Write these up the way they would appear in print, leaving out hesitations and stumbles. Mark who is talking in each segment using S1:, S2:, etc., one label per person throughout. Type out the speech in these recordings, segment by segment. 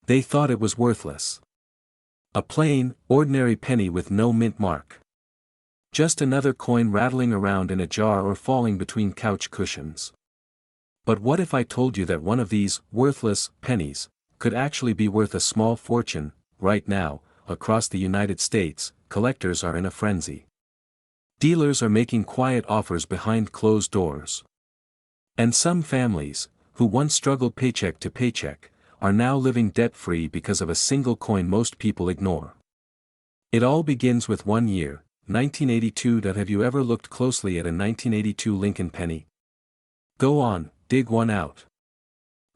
S1: They thought it was worthless. A plain, ordinary penny with no mint mark. Just another coin rattling around in a jar or falling between couch cushions. But what if I told you that one of these worthless pennies could actually be worth a small fortune? Right now, across the United States, collectors are in a frenzy. Dealers are making quiet offers behind closed doors. And some families, who once struggled paycheck to paycheck, are now living debt-free because of a single coin most people ignore. It all begins with one year, 1982. Have you ever looked closely at a 1982 Lincoln penny? Go on, dig one out.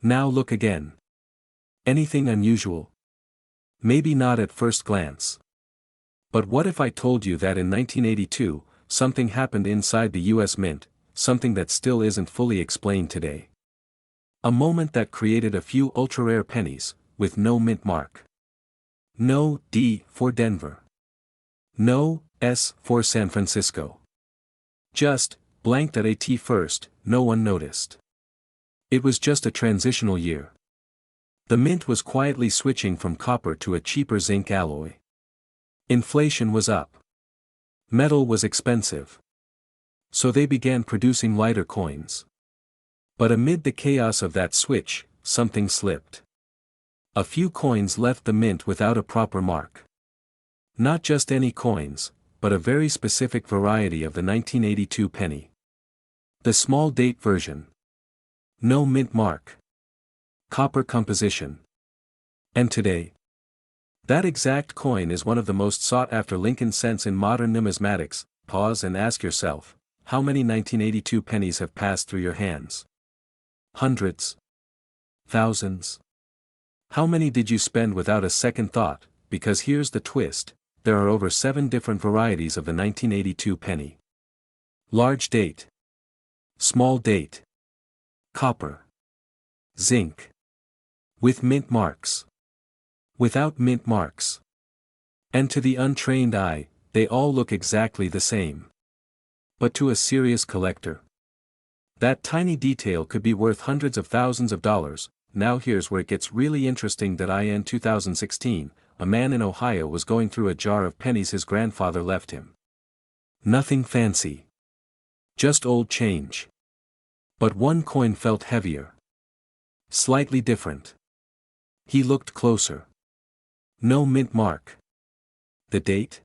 S1: Now look again. Anything unusual? Maybe not at first glance. But what if I told you that in 1982, something happened inside the US Mint, something that still isn't fully explained today? A moment that created a few ultra-rare pennies, with no mint mark. No D for Denver. No S for San Francisco. Just, blanked at AT first, no one noticed. It was just a transitional year. The mint was quietly switching from copper to a cheaper zinc alloy. Inflation was up. Metal was expensive. So they began producing lighter coins. But amid the chaos of that switch, something slipped. A few coins left the mint without a proper mark. Not just any coins, but a very specific variety of the 1982 penny. The small date version. No mint mark. Copper composition. And today? That exact coin is one of the most sought-after Lincoln cents in modern numismatics. Pause and ask yourself, how many 1982 pennies have passed through your hands? Hundreds? Thousands? How many did you spend without a second thought? Because here's the twist, there are over 7 different varieties of the 1982 penny. Large date. Small date. Copper. Zinc. With mint marks. Without mint marks. And to the untrained eye, they all look exactly the same. But to a serious collector, that tiny detail could be worth hundreds of thousands of dollars. Now here's where it gets really interesting. In 2016, a man in Ohio was going through a jar of pennies his grandfather left him. Nothing fancy. Just old change. But one coin felt heavier. Slightly different. He looked closer. No mint mark. The date?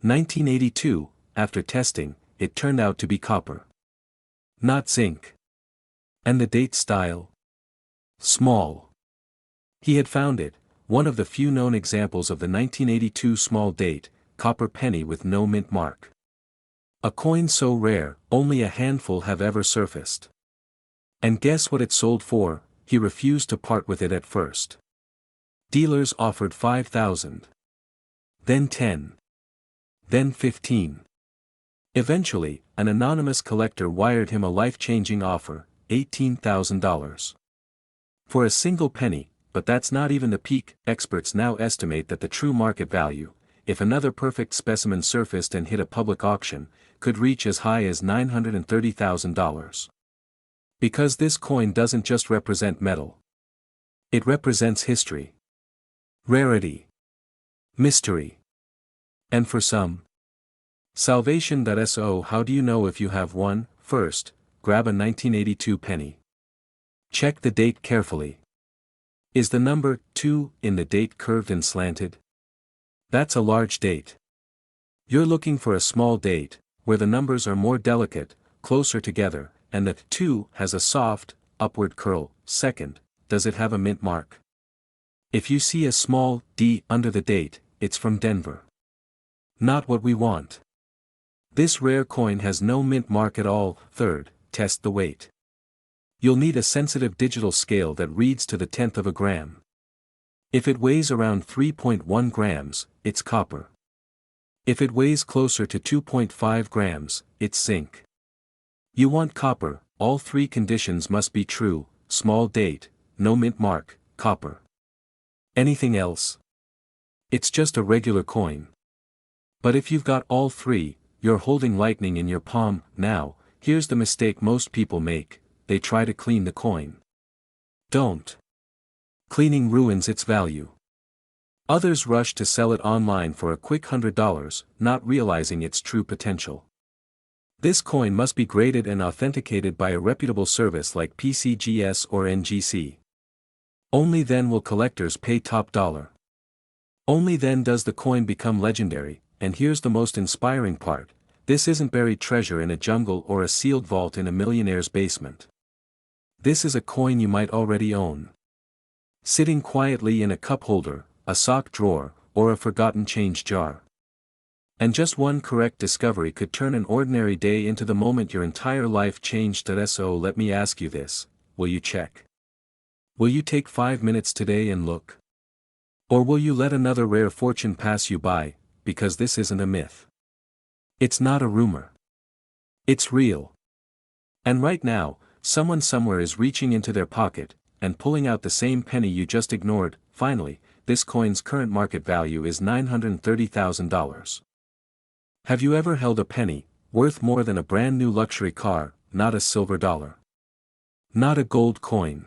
S1: 1982. After testing, it turned out to be copper. Not zinc. And the date style? Small. He had found it, one of the few known examples of the 1982 small date, copper penny with no mint mark. A coin so rare, only a handful have ever surfaced. And guess what it sold for? He refused to part with it at first. Dealers offered $5,000. Then $10,000. Then $15,000. Eventually, an anonymous collector wired him a life-changing offer, $18,000. For a single penny, but that's not even the peak. Experts now estimate that the true market value, if another perfect specimen surfaced and hit a public auction, could reach as high as $930,000. Because this coin doesn't just represent metal. It represents history. Rarity. Mystery. And for some, salvation. So how do you know if you have one? First, grab a 1982 penny. Check the date carefully. Is the number 2 in the date curved and slanted? That's a large date. You're looking for a small date, where the numbers are more delicate, closer together, and the 2 has a soft, upward curl. Second, does it have a mint mark? If you see a small D under the date, it's from Denver. Not what we want. This rare coin has no mint mark at all. Third, test the weight. You'll need a sensitive digital scale that reads to the 1/10 of a gram. If it weighs around 3.1 grams, it's copper. If it weighs closer to 2.5 grams, it's zinc. You want copper. All 3 conditions must be true: small date, no mint mark, copper. Anything else? It's just a regular coin. But if you've got all 3, you're holding lightning in your palm. Now, here's the mistake most people make: they try to clean the coin. Don't. Cleaning ruins its value. Others rush to sell it online for a quick $100, not realizing its true potential. This coin must be graded and authenticated by a reputable service like PCGS or NGC. Only then will collectors pay top dollar. Only then does the coin become legendary, and here's the most inspiring part: this isn't buried treasure in a jungle or a sealed vault in a millionaire's basement. This is a coin you might already own, sitting quietly in a cup holder, a sock drawer, or a forgotten change jar. And just one correct discovery could turn an ordinary day into the moment your entire life changed. So let me ask you this: will you check? Will you take 5 minutes today and look? Or will you let another rare fortune pass you by, because this isn't a myth? It's not a rumor. It's real. And right now, someone somewhere is reaching into their pocket, and pulling out the same penny you just ignored. Finally, this coin's current market value is $930,000. Have you ever held a penny, worth more than a brand new luxury car, not a silver dollar? Not a gold coin.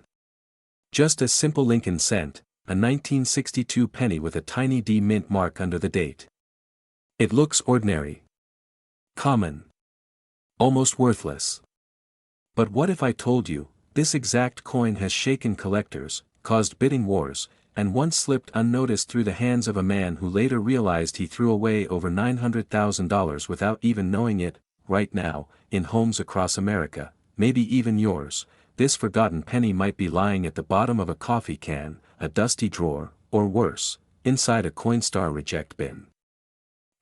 S1: Just a simple Lincoln cent, a 1962 penny with a tiny D mint mark under the date. It looks ordinary, common, almost worthless. But what if I told you, this exact coin has shaken collectors, caused bidding wars, and once slipped unnoticed through the hands of a man who later realized he threw away over $900,000 without even knowing it? Right now, in homes across America, maybe even yours, this forgotten penny might be lying at the bottom of a coffee can, a dusty drawer, or worse, inside a Coinstar reject bin.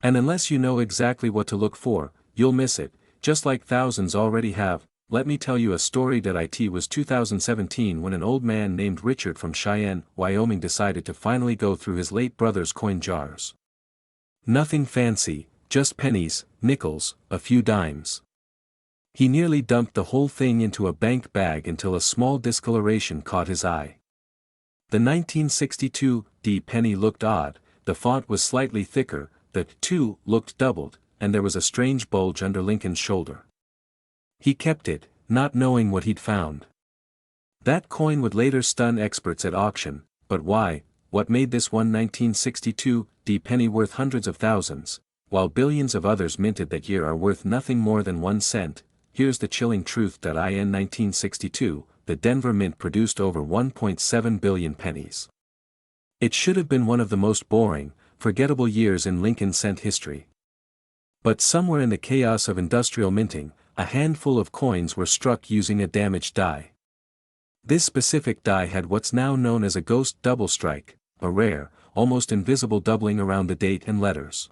S1: And unless you know exactly what to look for, you'll miss it, just like thousands already have. Let me tell you a story. It was 2017 when an old man named Richard from Cheyenne, Wyoming decided to finally go through his late brother's coin jars. Nothing fancy, just pennies, nickels, a few dimes. He nearly dumped the whole thing into a bank bag until a small discoloration caught his eye. The 1962 D penny looked odd, the font was slightly thicker, the 2 looked doubled, and there was a strange bulge under Lincoln's shoulder. He kept it, not knowing what he'd found. That coin would later stun experts at auction, but why? What made this one 1962 D penny worth hundreds of thousands, while billions of others minted that year are worth nothing more than 1 cent? Here's the chilling truth: in 1962, the Denver Mint produced over 1.7 billion pennies. It should have been one of the most boring, forgettable years in Lincoln cent history. But somewhere in the chaos of industrial minting, a handful of coins were struck using a damaged die. This specific die had what's now known as a ghost double strike, a rare, almost invisible doubling around the date and letters.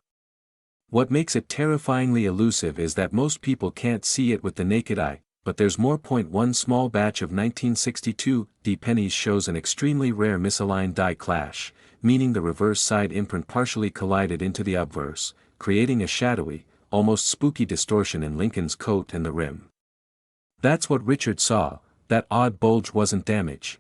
S1: What makes it terrifyingly elusive is that most people can't see it with the naked eye, but there's more. One small batch of 1962 D pennies shows an extremely rare misaligned die clash, meaning the reverse side imprint partially collided into the obverse, creating a shadowy, almost spooky distortion in Lincoln's coat and the rim. That's what Richard saw. That odd bulge wasn't damage.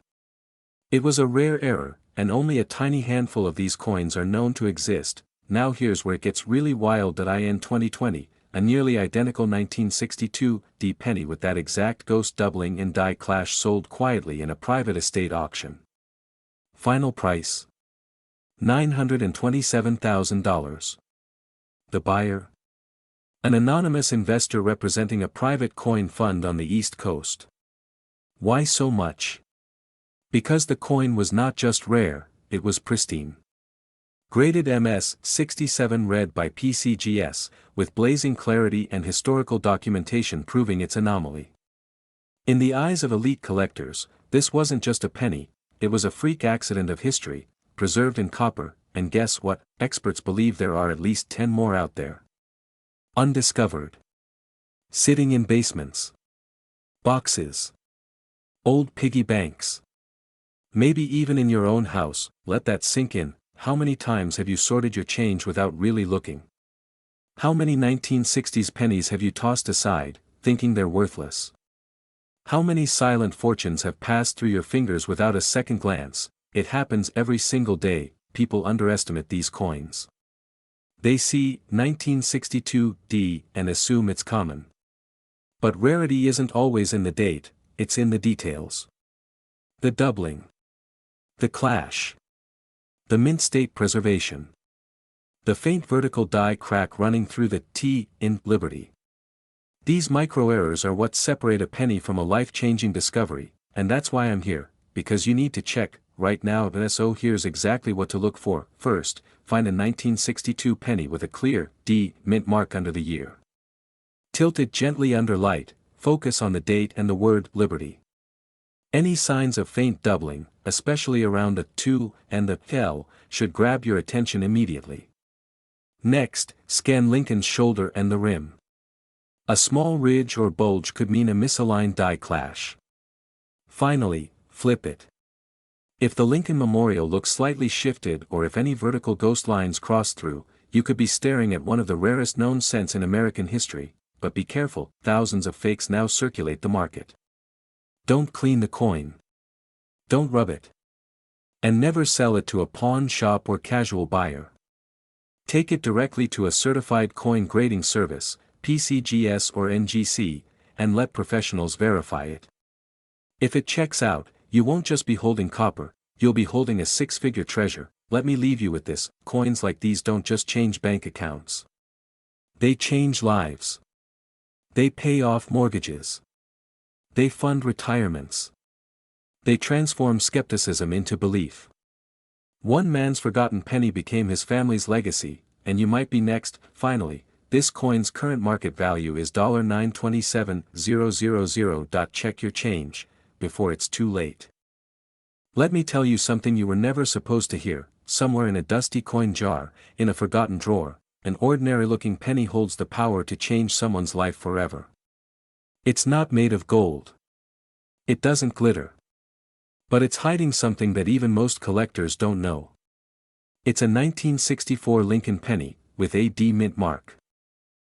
S1: It was a rare error, and only a tiny handful of these coins are known to exist. Now here's where it gets really wild. In 2020, a nearly identical 1962 D penny with that exact ghost doubling and die clash sold quietly in a private estate auction. Final price: $927,000. The buyer? An anonymous investor representing a private coin fund on the East Coast. Why so much? Because the coin was not just rare, it was pristine. Graded MS-67 read by PCGS, with blazing clarity and historical documentation proving its anomaly. In the eyes of elite collectors, this wasn't just a penny, it was a freak accident of history, preserved in copper, and guess what? Experts believe there are at least 10 more out there. Undiscovered. Sitting in basements. Boxes. Old piggy banks. Maybe even in your own house. Let that sink in. How many times have you sorted your change without really looking? How many 1960s pennies have you tossed aside, thinking they're worthless? How many silent fortunes have passed through your fingers without a second glance? It happens every single day. People underestimate these coins. They see 1962 D and assume it's common. But rarity isn't always in the date, it's in the details. The doubling. The clash. The mint state preservation. The faint vertical die crack running through the T in Liberty. These micro-errors are what separate a penny from a life-changing discovery, and that's why I'm here, because you need to check, right now. So here's exactly what to look for. First, find a 1962 penny with a clear D mint mark under the year. Tilt it gently under light, focus on the date and the word Liberty. Any signs of faint doubling, especially around the 2 and the L, should grab your attention immediately. Next, scan Lincoln's shoulder and the rim. A small ridge or bulge could mean a misaligned die clash. Finally, flip it. If the Lincoln Memorial looks slightly shifted or if any vertical ghost lines cross through, you could be staring at one of the rarest known cents in American history, but be careful, thousands of fakes now circulate the market. Don't clean the coin. Don't rub it. And never sell it to a pawn shop or casual buyer. Take it directly to a certified coin grading service, PCGS or NGC, and let professionals verify it. If it checks out, you won't just be holding copper, you'll be holding a six-figure treasure. Let me leave you with this: coins like these don't just change bank accounts. They change lives. They pay off mortgages. They fund retirements. They transform skepticism into belief. One man's forgotten penny became his family's legacy, and you might be next. Finally, this coin's current market value is $927,000. Check your change before it's too late. Let me tell you something you were never supposed to hear. Somewhere in a dusty coin jar, in a forgotten drawer, an ordinary-looking penny holds the power to change someone's life forever. It's not made of gold. It doesn't glitter. But it's hiding something that even most collectors don't know. It's a 1964 Lincoln penny, with a D mint mark.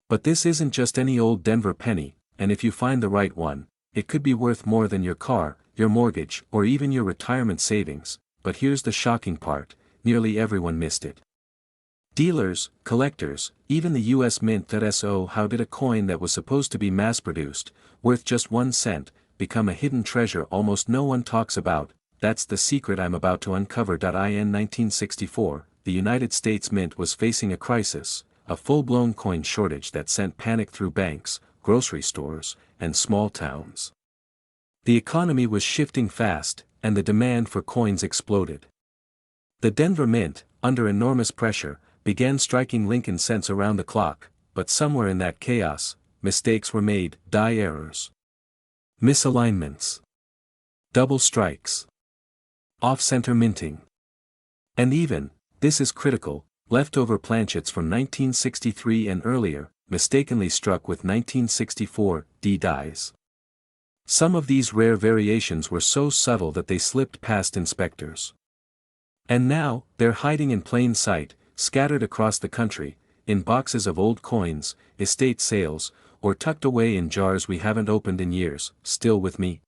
S1: But this isn't just any old Denver penny, and if you find the right one, it could be worth more than your car, your mortgage, or even your retirement savings. But here's the shocking part: nearly everyone missed it. Dealers, collectors, even the US Mint. So how did a coin that was supposed to be mass-produced, worth just 1 cent, become a hidden treasure almost no one talks about? That's the secret I'm about to uncover. In 1964, the United States Mint was facing a crisis, a full-blown coin shortage that sent panic through banks, grocery stores, and small towns. The economy was shifting fast, and the demand for coins exploded. The Denver Mint, under enormous pressure, began striking Lincoln cents around the clock, but somewhere in that chaos, mistakes were made: die errors, misalignments, double strikes, off-center minting, and even, this is critical, leftover planchets from 1963 and earlier, mistakenly struck with 1964 D dies. Some of these rare variations were so subtle that they slipped past inspectors. And now, they're hiding in plain sight, scattered across the country, in boxes of old coins, estate sales, or tucked away in jars we haven't opened in years. Still with me?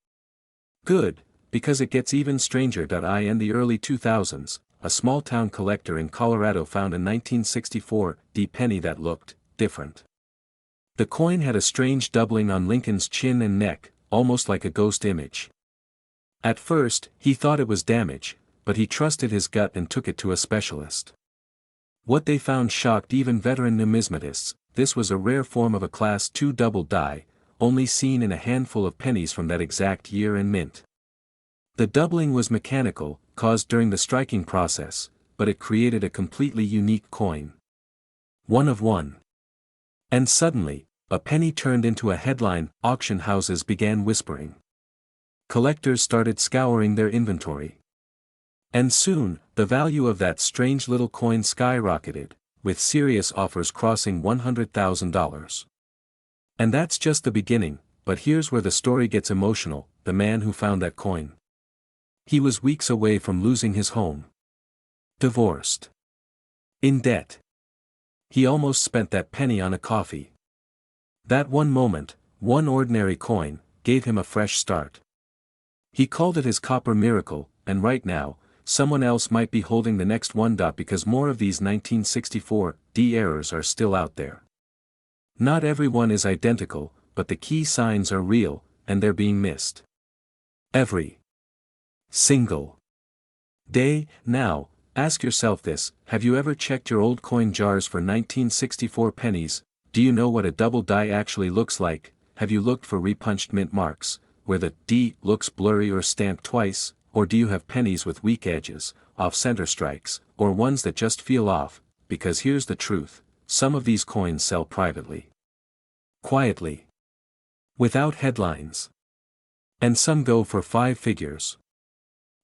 S1: Good, because it gets even stranger. In the early 2000s, a small-town collector in Colorado found a 1964 D penny that looked different. The coin had a strange doubling on Lincoln's chin and neck, almost like a ghost image. At first, he thought it was damage, but he trusted his gut and took it to a specialist. What they found shocked even veteran numismatists. This was a rare form of a Class II double die, only seen in a handful of pennies from that exact year and mint. The doubling was mechanical, caused during the striking process, but it created a completely unique coin. One of one. And suddenly, a penny turned into a headline. Auction houses began whispering. Collectors started scouring their inventory. And soon, the value of that strange little coin skyrocketed, with serious offers crossing $100,000. And that's just the beginning, but here's where the story gets emotional: the man who found that coin. He was weeks away from losing his home. Divorced. In debt. He almost spent that penny on a coffee. That one moment, one ordinary coin, gave him a fresh start. He called it his copper miracle, and right now, someone else might be holding the next one. Because more of these 1964 D errors are still out there. Not everyone is identical, but the key signs are real, and they're being missed. Every single day. Now, ask yourself this: have you ever checked your old coin jars for 1964 pennies? Do you know what a double die actually looks like? Have you looked for repunched mint marks, where the D looks blurry or stamped twice? Or do you have pennies with weak edges, off-center strikes, or ones that just feel off? Because here's the truth: some of these coins sell privately, quietly, without headlines. And some go for 5 figures.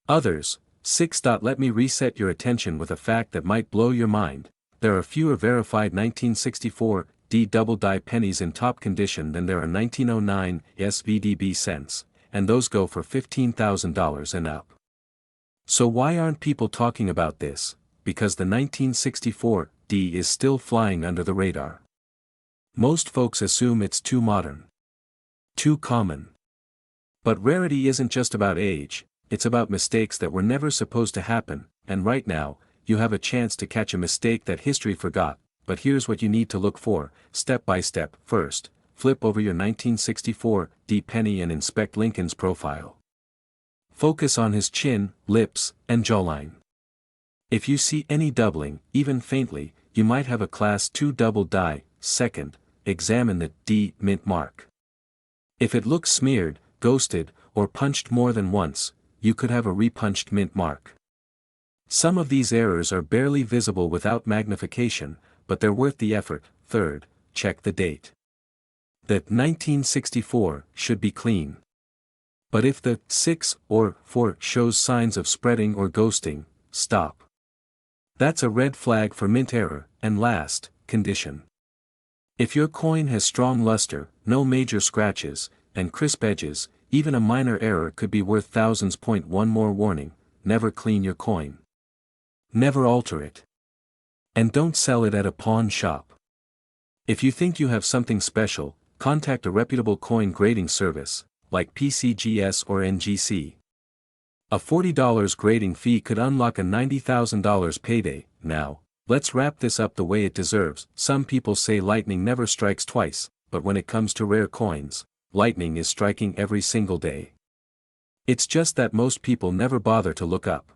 S1: Others, 6. Let me reset your attention with a fact that might blow your mind. There are fewer verified 1964 D double die pennies in top condition than there are 1909 SVDB cents, and those go for $15,000 and up. So why aren't people talking about this? Because the 1964 D is still flying under the radar. Most folks assume it's too modern, too common. But rarity isn't just about age, it's about mistakes that were never supposed to happen, and right now, you have a chance to catch a mistake that history forgot. But here's what you need to look for, step by step. First, flip over your 1964 D penny and inspect Lincoln's profile. Focus on his chin, lips, and jawline. If you see any doubling, even faintly, you might have a Class II double die. Second, examine the D mint mark. If it looks smeared, ghosted, or punched more than once, you could have a repunched mint mark. Some of these errors are barely visible without magnification, but they're worth the effort. Third, check the date. The 1964 should be clean. But if the 6 or 4 shows signs of spreading or ghosting, stop. That's a red flag for mint error. And last, condition. If your coin has strong luster, no major scratches, and crisp edges, even a minor error could be worth thousands. One more warning: never clean your coin. Never alter it. And don't sell it at a pawn shop. If you think you have something special, contact a reputable coin grading service, like PCGS or NGC. A $40 grading fee could unlock a $90,000 payday. Now, let's wrap this up the way it deserves. Some people say lightning never strikes twice, but when it comes to rare coins, lightning is striking every single day. It's just that most people never bother to look up.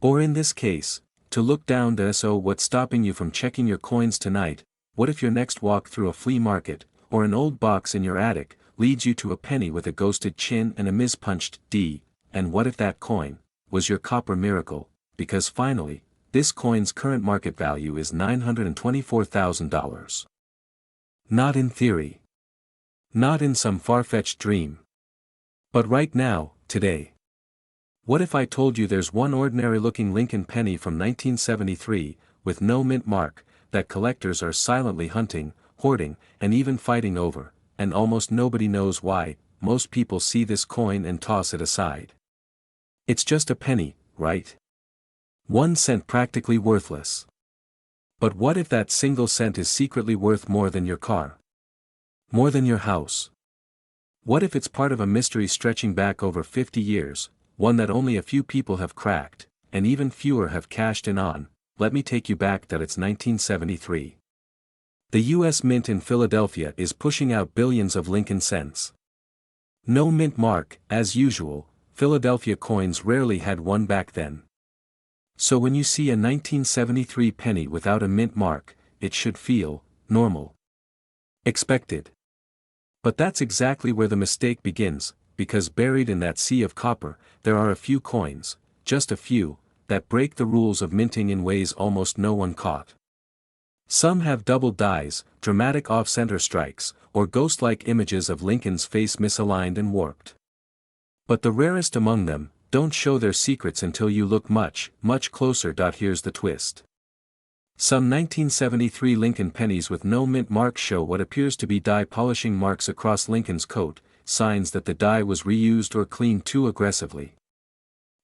S1: Or in this case, to look down. So what's stopping you from checking your coins tonight? What if your next walk through a flea market, or an old box in your attic, leads you to a penny with a ghosted chin and a mispunched D? And what if that coin was your copper miracle? Because finally, this coin's current market value is $924,000. Not in theory. Not in some far-fetched dream. But right now, today. What if I told you there's one ordinary-looking Lincoln penny from 1973, with no mint mark, that collectors are silently hunting, hoarding, and even fighting over, and almost nobody knows why? Most people see this coin and toss it aside. It's just a penny, right? 1 cent, practically worthless. But what if that single cent is secretly worth more than your car? More than your house? What if it's part of a mystery stretching back over 50 years, one that only a few people have cracked, and even fewer have cashed in on? Let me take you back. It's 1973. The U.S. Mint in Philadelphia is pushing out billions of Lincoln cents. No mint mark, as usual. Philadelphia coins rarely had one back then. So when you see a 1973 penny without a mint mark, it should feel normal. Expected. But that's exactly where the mistake begins, because buried in that sea of copper, there are a few coins, just a few, that break the rules of minting in ways almost no one caught. Some have double dies, dramatic off-center strikes, or ghost-like images of Lincoln's face misaligned and warped. But the rarest among them don't show their secrets until you look much, much closer. Here's the twist. Some 1973 Lincoln pennies with no mint mark show what appears to be die polishing marks across Lincoln's coat, signs that the die was reused or cleaned too aggressively.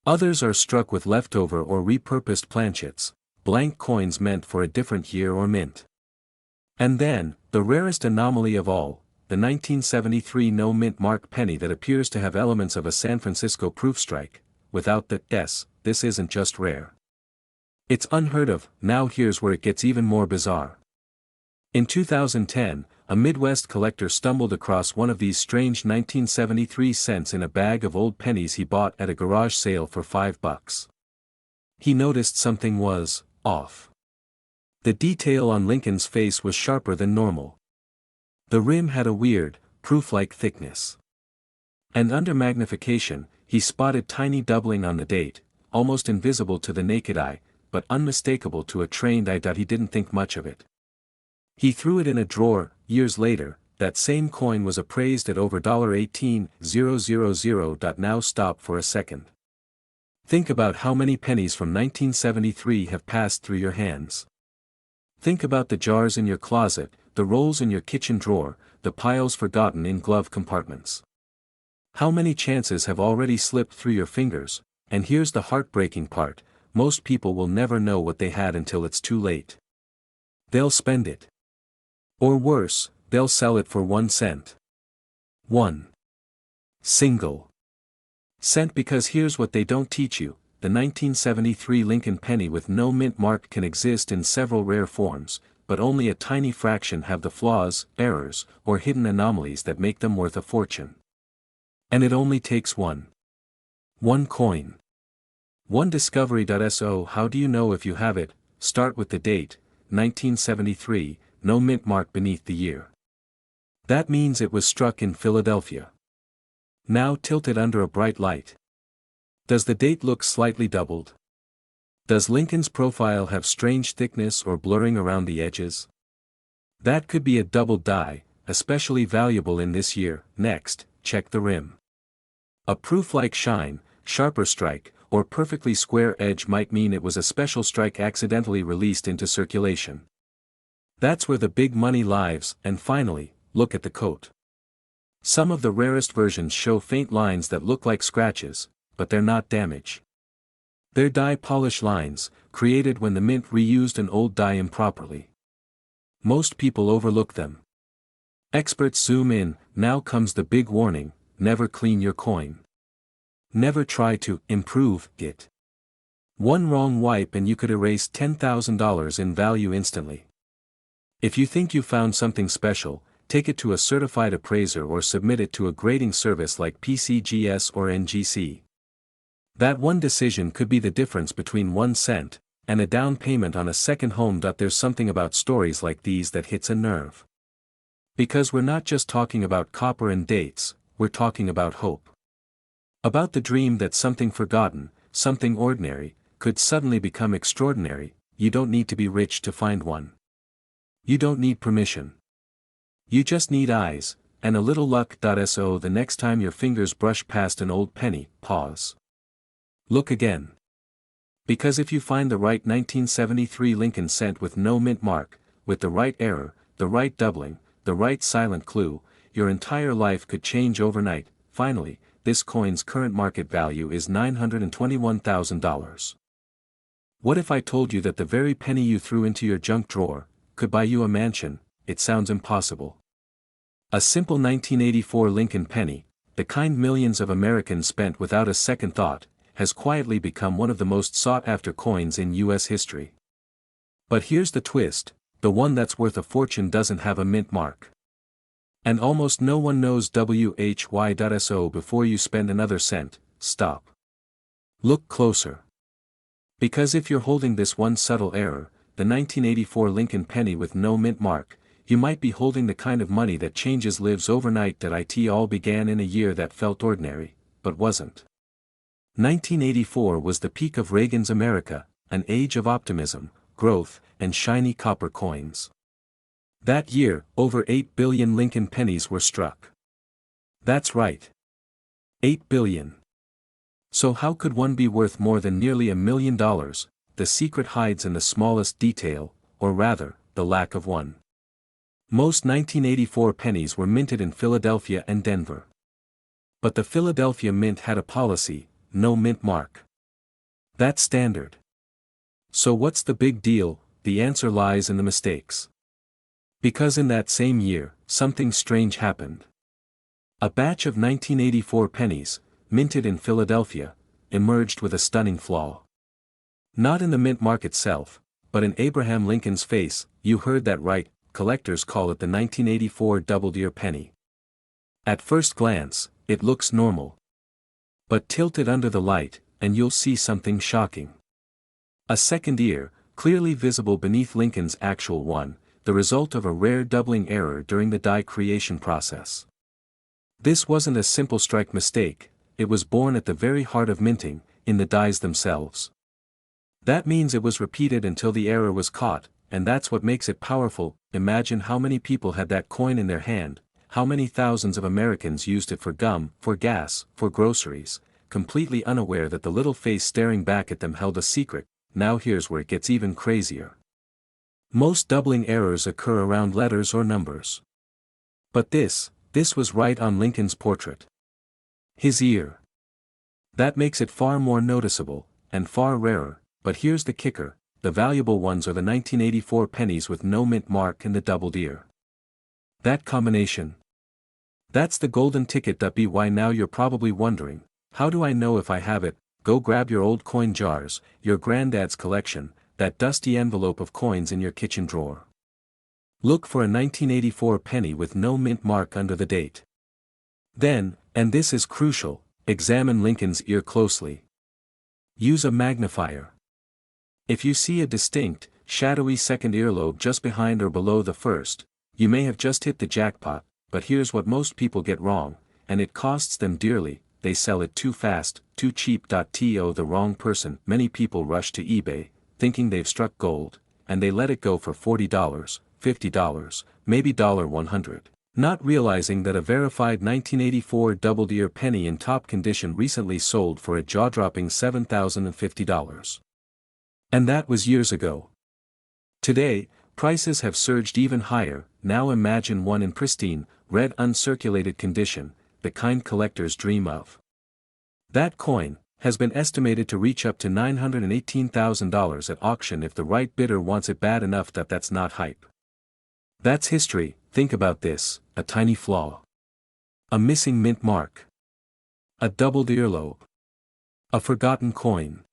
S1: Others are struck with leftover or repurposed planchets, blank coins meant for a different year or mint. And then, the rarest anomaly of all, the 1973 no mint mark penny that appears to have elements of a San Francisco proof strike, without the S. This isn't just rare. It's unheard of. Now here's where it gets even more bizarre. In 2010, a Midwest collector stumbled across one of these strange 1973 cents in a bag of old pennies he bought at a garage sale for $5. He noticed something was off. The detail on Lincoln's face was sharper than normal. The rim had a weird, proof-like thickness. And under magnification, he spotted tiny doubling on the date, almost invisible to the naked eye, but unmistakable to a trained eye. He didn't think much of it. He threw it in a drawer. Years later, that same coin was appraised at over $18,000. Now stop for a second. Think about how many pennies from 1973 have passed through your hands. Think about the jars in your closet, the rolls in your kitchen drawer, the piles forgotten in glove compartments. How many chances have already slipped through your fingers? And here's the heartbreaking part: most people will never know what they had until it's too late. They'll spend it. Or worse, they'll sell it for 1 cent. 1 single cent. Because here's what they don't teach you: the 1973 Lincoln penny with no mint mark can exist in several rare forms, but only a tiny fraction have the flaws, errors, or hidden anomalies that make them worth a fortune. And it only takes one coin. One discovery. So how do you know if you have it? Start with the date, 1973, no mint mark beneath the year. That means it was struck in Philadelphia. Now tilt it under a bright light. Does the date look slightly doubled? Does Lincoln's profile have strange thickness or blurring around the edges? That could be a doubled die, especially valuable in this year. Next, check the rim. A proof-like shine, sharper strike, or perfectly square edge might mean it was a special strike accidentally released into circulation. That's where the big money lies. And finally, look at the coat. Some of the rarest versions show faint lines that look like scratches, but they're not damage. They're dye polish lines, created when the mint reused an old dye improperly. Most people overlook them. Experts zoom in. Now comes the big warning: never clean your coin. Never try to improve it. One wrong wipe and you could erase $10,000 in value instantly. If you think you found something special, take it to a certified appraiser or submit it to a grading service like PCGS or NGC. That one decision could be the difference between 1 cent and a down payment on a second home. There's something about stories like these that hits a nerve. Because we're not just talking about copper and dates, we're talking about hope. About the dream that something forgotten, something ordinary, could suddenly become extraordinary. You don't need to be rich to find one. You don't need permission. You just need eyes, and a little luck. So the next time your fingers brush past an old penny, pause. Look again. Because if you find the right 1973 Lincoln cent with no mint mark, with the right error, the right doubling, the right silent clue, your entire life could change overnight. Finally, this coin's current market value is $921,000. What if I told you that the very penny you threw into your junk drawer could buy you a mansion? It sounds impossible. A simple 1984 Lincoln penny, the kind millions of Americans spent without a second thought, has quietly become one of the most sought-after coins in U.S. history. But here's the twist: the one that's worth a fortune doesn't have a mint mark. And almost no one knows why. So before you spend another cent, stop. Look closer. Because if you're holding this one subtle error, the 1984 Lincoln penny with no mint mark, you might be holding the kind of money that changes lives overnight. It all began in a year that felt ordinary, but wasn't. 1984 was the peak of Reagan's America, an age of optimism, growth, and shiny copper coins. That year, over 8 billion Lincoln pennies were struck. That's right. 8 billion. So how could one be worth more than nearly $1 million? The secret hides in the smallest detail, or rather, the lack of one. Most 1984 pennies were minted in Philadelphia and Denver. But the Philadelphia Mint had a policy: no mint mark. That's standard. So what's the big deal? The answer lies in the mistakes. Because in that same year, something strange happened. A batch of 1984 pennies, minted in Philadelphia, emerged with a stunning flaw. Not in the mint mark itself, but in Abraham Lincoln's face. You heard that right, collectors call it the 1984 double-deer penny. At first glance, it looks normal. But tilt it under the light, and you'll see something shocking. A second ear, clearly visible beneath Lincoln's actual one, the result of a rare doubling error during the die creation process. This wasn't a simple strike mistake, it was born at the very heart of minting, in the dies themselves. That means it was repeated until the error was caught, and that's what makes it powerful. Imagine how many people had that coin in their hand, how many thousands of Americans used it for gum, for gas, for groceries, completely unaware that the little face staring back at them held a secret. Now here's where it gets even crazier. Most doubling errors occur around letters or numbers. But this was right on Lincoln's portrait. His ear. That makes it far more noticeable, and far rarer, but here's the kicker, the valuable ones are the 1984 pennies with no mint mark and the doubled ear. That combination. That's the golden ticket. By now you're probably wondering, how do I know if I have it? Go grab your old coin jars, your granddad's collection, that dusty envelope of coins in your kitchen drawer. Look for a 1984 penny with no mint mark under the date. Then, and this is crucial, examine Lincoln's ear closely. Use a magnifier. If you see a distinct, shadowy second earlobe just behind or below the first, you may have just hit the jackpot, but here's what most people get wrong, and it costs them dearly. They sell it too fast, too cheap. To the wrong person. Many people rush to eBay, thinking they've struck gold, and they let it go for $40, $50, maybe $100, not realizing that a verified 1984 doubled ear penny in top condition recently sold for a jaw-dropping $7,050. And that was years ago. Today, prices have surged even higher. Now imagine one in pristine, red uncirculated condition, the kind collectors dream of. That coin has been estimated to reach up to $918,000 at auction if the right bidder wants it bad enough. That's not hype. That's history. Think about this, a tiny flaw. A missing mint mark. A doubled earlobe. A forgotten coin.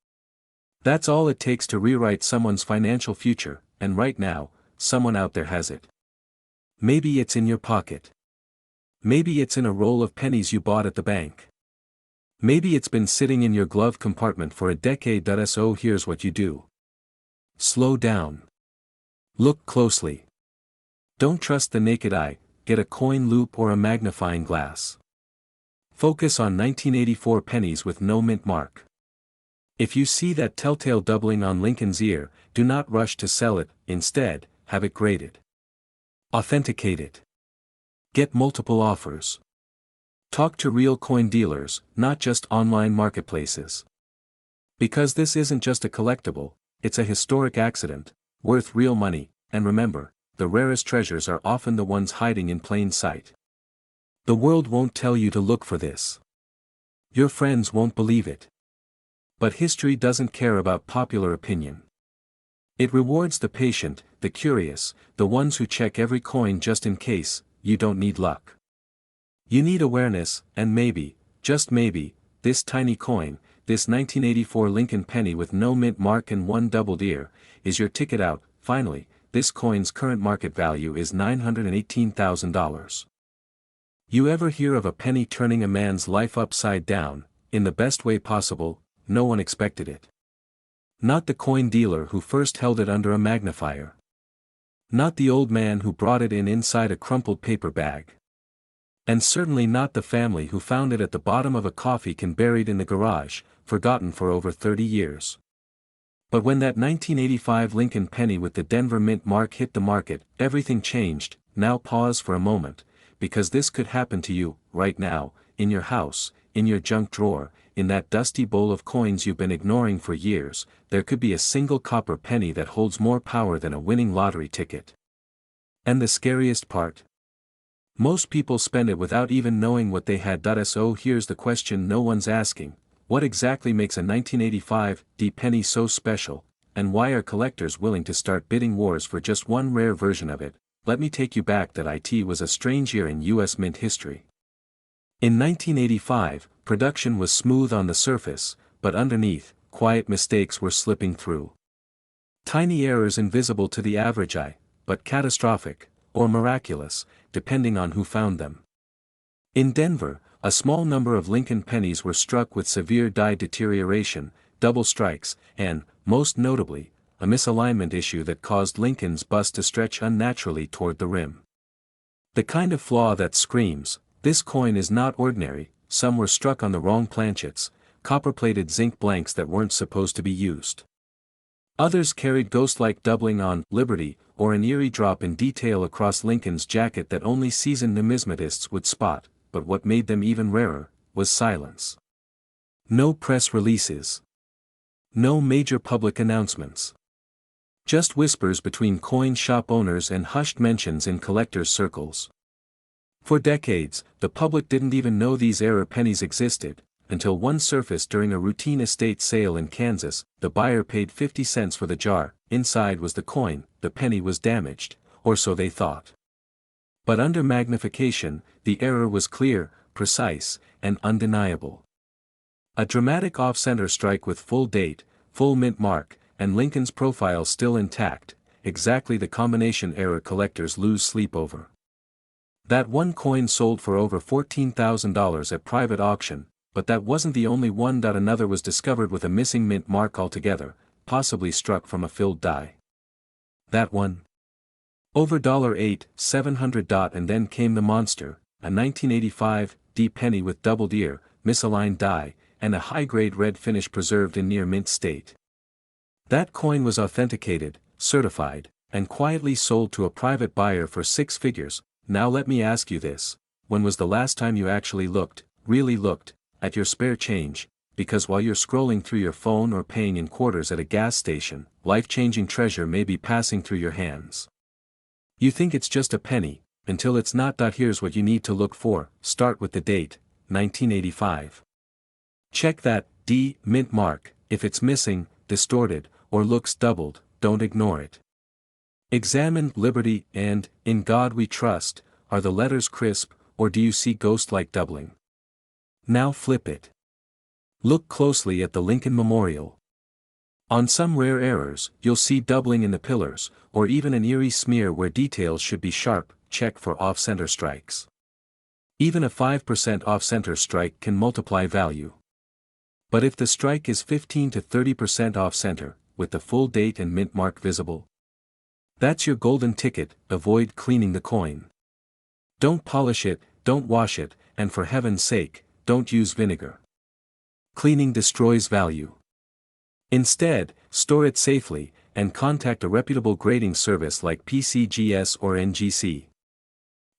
S1: That's all it takes to rewrite someone's financial future, and right now, someone out there has it. Maybe it's in your pocket. Maybe it's in a roll of pennies you bought at the bank. Maybe it's been sitting in your glove compartment for a decade. So here's what you do. Slow down. Look closely. Don't trust the naked eye, get a coin loupe or a magnifying glass. Focus on 1984 pennies with no mint mark. If you see that telltale doubling on Lincoln's ear, do not rush to sell it. Instead, have it graded. Authenticate it. Get multiple offers. Talk to real coin dealers, not just online marketplaces. Because this isn't just a collectible, it's a historic accident, worth real money, and remember, the rarest treasures are often the ones hiding in plain sight. The world won't tell you to look for this. Your friends won't believe it. But history doesn't care about popular opinion. It rewards the patient, the curious, the ones who check every coin just in case. You don't need luck. You need awareness, and maybe, just maybe, this tiny coin, this 1984 Lincoln penny with no mint mark and one doubled ear, is your ticket out. Finally, this coin's current market value is $918,000. You ever hear of a penny turning a man's life upside down, in the best way possible? No one expected it. Not the coin dealer who first held it under a magnifier. Not the old man who brought it in inside a crumpled paper bag. And certainly not the family who found it at the bottom of a coffee can buried in the garage, forgotten for over 30 years. But when that 1985 Lincoln penny with the Denver mint mark hit the market, everything changed. Now pause for a moment, because this could happen to you, right now, in your house, in your junk drawer, in that dusty bowl of coins you've been ignoring for years. There could be a single copper penny that holds more power than a winning lottery ticket. And the scariest part? Most people spend it without even knowing what they had. So here's the question no one's asking: what exactly makes a 1985 penny so special, and why are collectors willing to start bidding wars for just one rare version of it? Let me take you back. It was a strange year in US mint history. In 1985, production was smooth on the surface, but underneath, quiet mistakes were slipping through. Tiny errors invisible to the average eye, but catastrophic, or miraculous, depending on who found them. In Denver, a small number of Lincoln pennies were struck with severe die deterioration, double strikes, and, most notably, a misalignment issue that caused Lincoln's bust to stretch unnaturally toward the rim. The kind of flaw that screams, "This coin is not ordinary." Some were struck on the wrong planchets, copper-plated zinc blanks that weren't supposed to be used. Others carried ghost-like doubling on "Liberty," or an eerie drop in detail across Lincoln's jacket that only seasoned numismatists would spot, but what made them even rarer, was silence. No press releases. No major public announcements. Just whispers between coin shop owners and hushed mentions in collectors' circles. For decades, the public didn't even know these error pennies existed, until one surfaced during a routine estate sale in Kansas. The buyer paid 50 cents for the jar. Inside was the coin. The penny was damaged, or so they thought. But under magnification, the error was clear, precise, and undeniable. A dramatic off-center strike with full date, full mint mark, and Lincoln's profile still intact, exactly the combination error collectors lose sleep over. That one coin sold for over $14,000 at private auction, but that wasn't the only one. Another was discovered with a missing mint mark altogether, possibly struck from a filled die. That one? Over $8,700. And then came the monster, a 1985 D penny with doubled ear, misaligned die, and a high-grade red finish preserved in near mint state. That coin was authenticated, certified, and quietly sold to a private buyer for 6 figures. Now let me ask you this: when was the last time you actually looked, really looked, at your spare change? Because while you're scrolling through your phone or paying in quarters at a gas station, life-changing treasure may be passing through your hands. You think it's just a penny, until it's not. Here's what you need to look for. Start with the date, 1985. Check that D mint mark. If it's missing, distorted, or looks doubled, don't ignore it. Examine "Liberty" and "In God We Trust." Are the letters crisp, or do you see ghost-like doubling? Now flip it. Look closely at the Lincoln Memorial. On some rare errors, you'll see doubling in the pillars, or even an eerie smear where details should be sharp. Check for off-center strikes. Even a 5% off-center strike can multiply value. But if the strike is 15 to 30% off-center, with the full date and mint mark visible, that's your golden ticket. Avoid cleaning the coin. Don't polish it, don't wash it, and for heaven's sake, don't use vinegar. Cleaning destroys value. Instead, store it safely, and contact a reputable grading service like PCGS or NGC.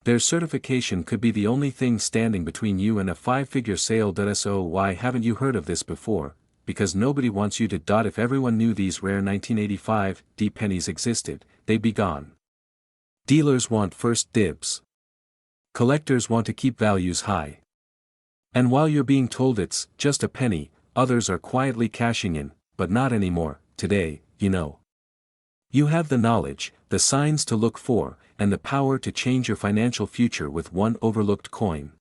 S1: Their certification could be the only thing standing between you and a 5-figure sale. So why haven't you heard of this before? Because nobody wants you to. If everyone knew these rare 1985 D pennies existed, they'd be gone. Dealers want first dibs. Collectors want to keep values high. And while you're being told it's just a penny, others are quietly cashing in, but not anymore. Today, you know. You have the knowledge, the signs to look for, and the power to change your financial future with one overlooked coin.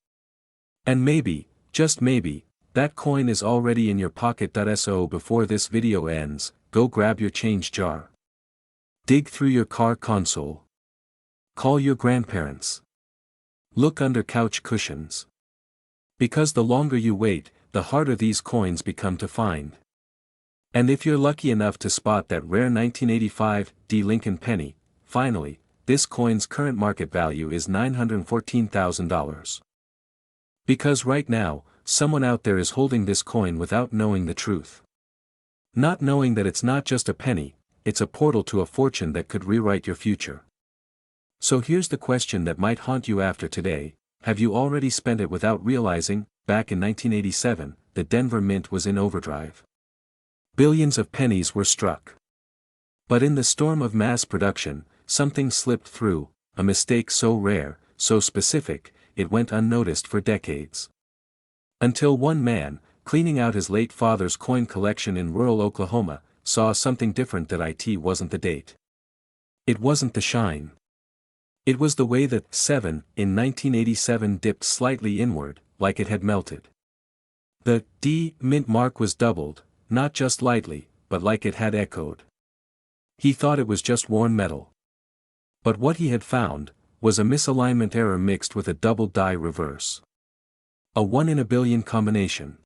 S1: And maybe, just maybe, that coin is already in your pocket. So before this video ends, go grab your change jar. Dig through your car console. Call your grandparents. Look under couch cushions. Because the longer you wait, the harder these coins become to find. And if you're lucky enough to spot that rare 1985 D Lincoln penny, finally, this coin's current market value is $914,000. Because right now, someone out there is holding this coin without knowing the truth. Not knowing that it's not just a penny, it's a portal to a fortune that could rewrite your future. So here's the question that might haunt you after today: have you already spent it without realizing? Back in 1987, the Denver Mint was in overdrive. Billions of pennies were struck. But in the storm of mass production, something slipped through, a mistake so rare, so specific, it went unnoticed for decades. Until one man, cleaning out his late father's coin collection in rural Oklahoma, saw something different. That it wasn't the date. It wasn't the shine. It was the way that 7 in 1987 dipped slightly inward, like it had melted. The D mint mark was doubled, not just lightly, but like it had echoed. He thought it was just worn metal. But what he had found was a misalignment error mixed with a double die reverse. A 1 in a billion combination.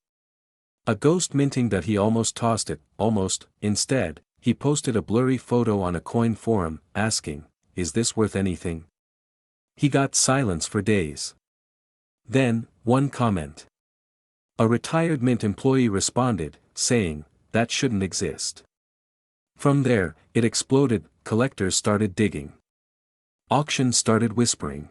S1: A ghost minting that he almost tossed it, almost. Instead, he posted a blurry photo on a coin forum, asking, "Is this worth anything?" He got silence for days. Then, one comment. A retired mint employee responded, saying, "That shouldn't exist." From there, it exploded. Collectors started digging. Auctions started whispering.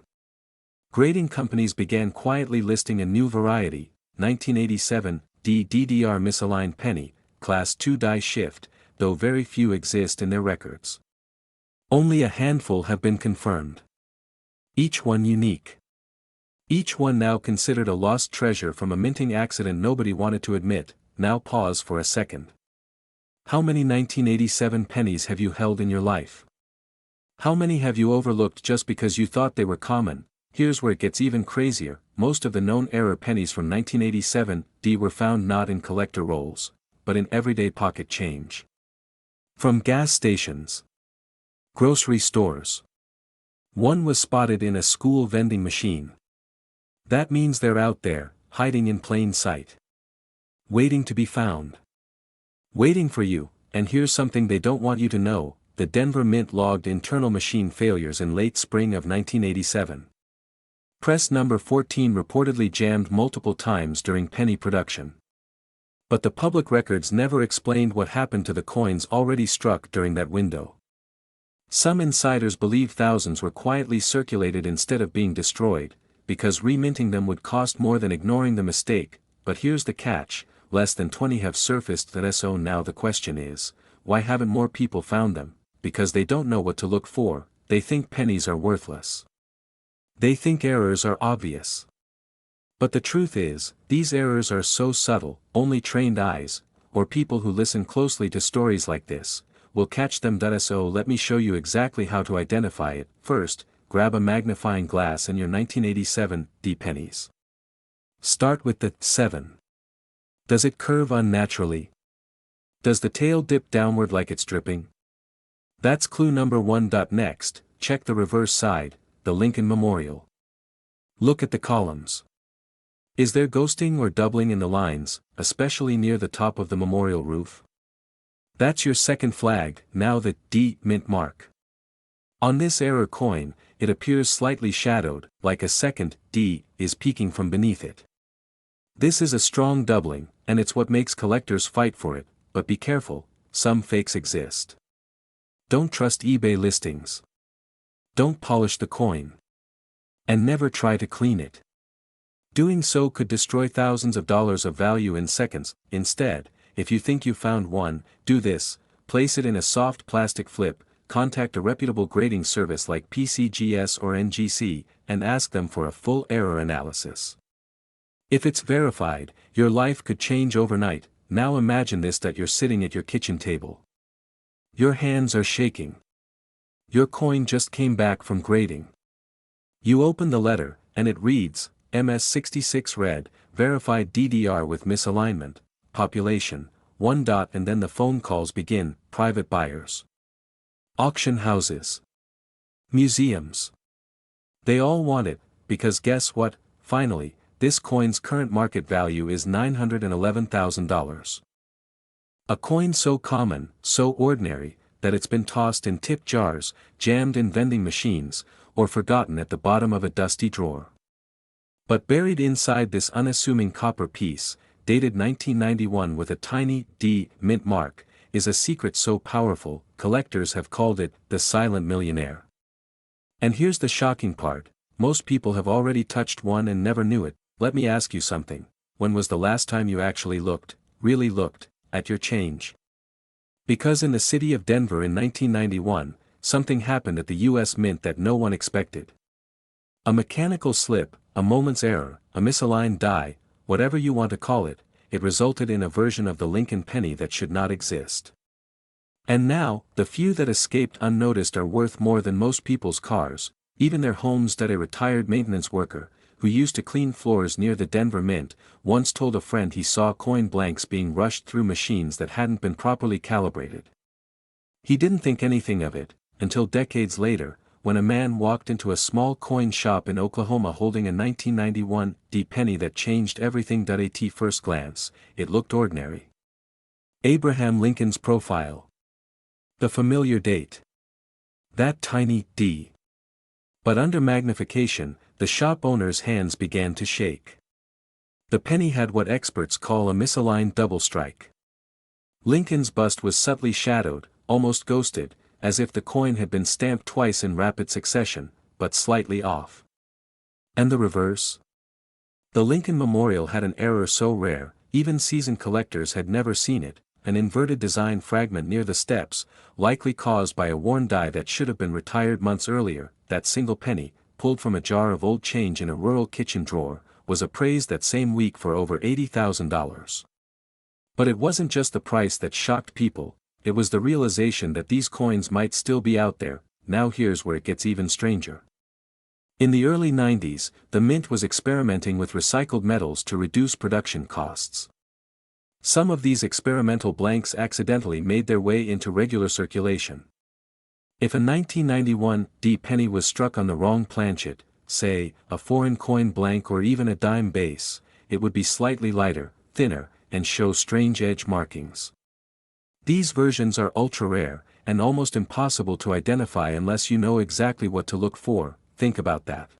S1: Grading companies began quietly listing a new variety, 1987, DDR misaligned penny, Class 2 die shift, though very few exist in their records. Only a handful have been confirmed. Each one unique. Each one now considered a lost treasure from a minting accident nobody wanted to admit. Now pause for a second. How many 1987 pennies have you held in your life? How many have you overlooked just because you thought they were common? Here's where it gets even crazier. Most of the known error pennies from 1987 were found not in collector rolls, but in everyday pocket change. From gas stations, grocery stores. One was spotted in a school vending machine. That means they're out there, hiding in plain sight. Waiting to be found. Waiting for you. And here's something they don't want you to know: the Denver Mint logged internal machine failures in late spring of 1987. Press number 14 reportedly jammed multiple times during penny production. But the public records never explained what happened to the coins already struck during that window. Some insiders believe thousands were quietly circulated instead of being destroyed, because reminting them would cost more than ignoring the mistake. But here's the catch: less than 20 have surfaced. So now the question is, why haven't more people found them? Because they don't know what to look for. They think pennies are worthless. They think errors are obvious. But the truth is, these errors are so subtle, only trained eyes, or people who listen closely to stories like this, will catch them. So let me show you exactly how to identify it. First, grab a magnifying glass and your 1987 pennies. Start with the 7. Does it curve unnaturally? Does the tail dip downward like it's dripping? That's clue number 1. Next, check the reverse side, the Lincoln Memorial. Look at the columns. Is there ghosting or doubling in the lines, especially near the top of the memorial roof? That's your second flag. Now the D mint mark. On this error coin, it appears slightly shadowed, like a second D is peeking from beneath it. This is a strong doubling, and it's what makes collectors fight for it. But be careful, some fakes exist. Don't trust eBay listings. Don't polish the coin. And never try to clean it. Doing so could destroy thousands of dollars of value in seconds. Instead, if you think you found one, do this: place it in a soft plastic flip, contact a reputable grading service like PCGS or NGC, and ask them for a full error analysis. If it's verified, your life could change overnight. Now imagine this: that you're sitting at your kitchen table. Your hands are shaking. Your coin just came back from grading. You open the letter, and it reads, MS66 red, verified DDR with misalignment, population, 1. And then the phone calls begin: private buyers, auction houses, museums. They all want it, because guess what? Finally, this coin's current market value is $911,000. A coin so common, so ordinary, that it's been tossed in tip jars, jammed in vending machines, or forgotten at the bottom of a dusty drawer. But buried inside this unassuming copper piece, dated 1991 with a tiny D mint mark, is a secret so powerful, collectors have called it the silent millionaire. And here's the shocking part: most people have already touched one and never knew it. Let me ask you something: when was the last time you actually looked, really looked, at your change? Because in the city of Denver in 1991, something happened at the US Mint that no one expected. A mechanical slip, a moment's error, a misaligned die, whatever you want to call it, it resulted in a version of the Lincoln penny that should not exist. And now, the few that escaped unnoticed are worth more than most people's cars, even their homes. A retired maintenance worker, who used to clean floors near the Denver Mint, once told a friend he saw coin blanks being rushed through machines that hadn't been properly calibrated. He didn't think anything of it, until decades later, when a man walked into a small coin shop in Oklahoma holding a 1991 D penny that changed everything. At first glance, it looked ordinary. Abraham Lincoln's profile. The familiar date. That tiny D. But under magnification, the shop owner's hands began to shake. The penny had what experts call a misaligned double strike. Lincoln's bust was subtly shadowed, almost ghosted, as if the coin had been stamped twice in rapid succession, but slightly off. And the reverse? The Lincoln Memorial had an error so rare, even seasoned collectors had never seen it, an inverted design fragment near the steps, likely caused by a worn die that should have been retired months earlier. That single penny, pulled from a jar of old change in a rural kitchen drawer, was appraised that same week for over $80,000. But it wasn't just the price that shocked people, it was the realization that these coins might still be out there. Now here's where it gets even stranger. In the early 90s, the mint was experimenting with recycled metals to reduce production costs. Some of these experimental blanks accidentally made their way into regular circulation. If a 1991 D penny was struck on the wrong planchet, say, a foreign coin blank or even a dime base, it would be slightly lighter, thinner, and show strange edge markings. These versions are ultra-rare, and almost impossible to identify unless you know exactly what to look for. Think about that.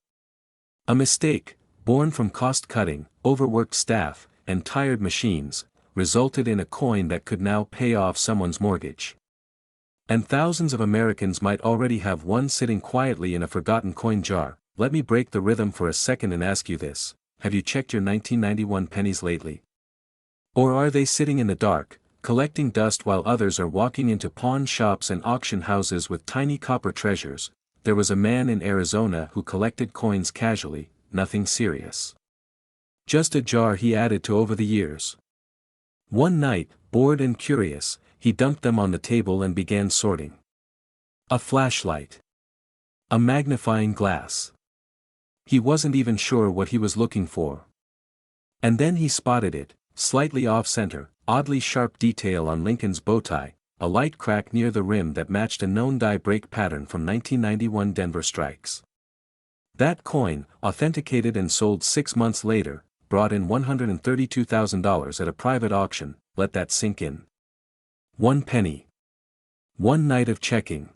S1: A mistake, born from cost-cutting, overworked staff, and tired machines, resulted in a coin that could now pay off someone's mortgage. And thousands of Americans might already have one sitting quietly in a forgotten coin jar. Let me break the rhythm for a second and ask you this: have you checked your 1991 pennies lately? Or are they sitting in the dark, collecting dust while others are walking into pawn shops and auction houses with tiny copper treasures? There was a man in Arizona who collected coins casually, nothing serious. Just a jar he added to over the years. One night, bored and curious, he dumped them on the table and began sorting. A flashlight. A magnifying glass. He wasn't even sure what he was looking for. And then he spotted it, slightly off-center, oddly sharp detail on Lincoln's bow tie, a light crack near the rim that matched a known die break pattern from 1991 Denver strikes. That coin, authenticated and sold 6 months later, brought in $132,000 at a private auction. Let that sink in. One penny. One night of checking.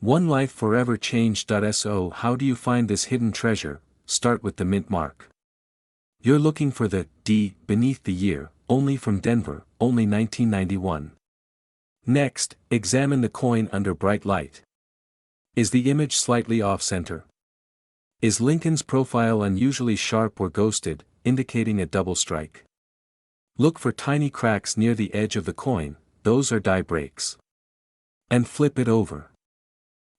S1: One life forever changed. So how do you find this hidden treasure? Start with the mint mark. You're looking for the D beneath the year, only from Denver, only 1991. Next, examine the coin under bright light. Is the image slightly off-center? Is Lincoln's profile unusually sharp or ghosted, indicating a double strike? Look for tiny cracks near the edge of the coin, those are die breaks. And flip it over.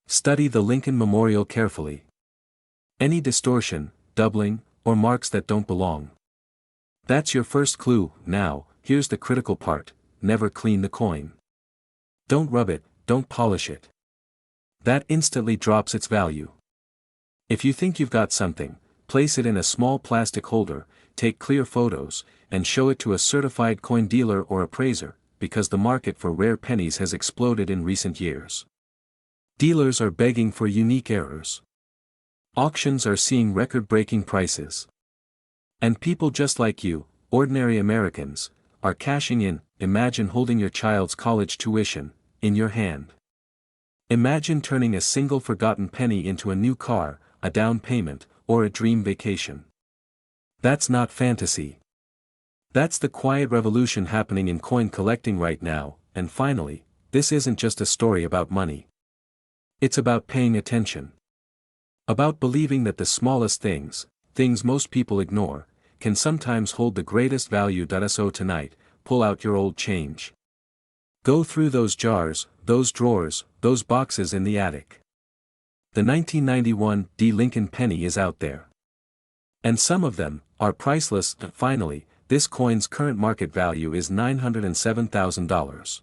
S1: Study the Lincoln Memorial carefully. Any distortion, doubling, or marks that don't belong. That's your first clue. Now, here's the critical part: never clean the coin. Don't rub it, don't polish it. That instantly drops its value. If you think you've got something, place it in a small plastic holder, take clear photos, and show it to a certified coin dealer or appraiser, because the market for rare pennies has exploded in recent years. Dealers are begging for unique errors. Auctions are seeing record-breaking prices. And people just like you, ordinary Americans, are cashing in. Imagine holding your child's college tuition in your hand. Imagine turning a single forgotten penny into a new car, a down payment, or a dream vacation. That's not fantasy. That's the quiet revolution happening in coin collecting right now. And finally, this isn't just a story about money. It's about paying attention. About believing that the smallest things most people ignore, can sometimes hold the greatest value. So tonight, pull out your old change. Go through those jars, those drawers, those boxes in the attic. The 1991 D Lincoln penny is out there. And some of them are priceless. Finally, this coin's current market value is $907,000.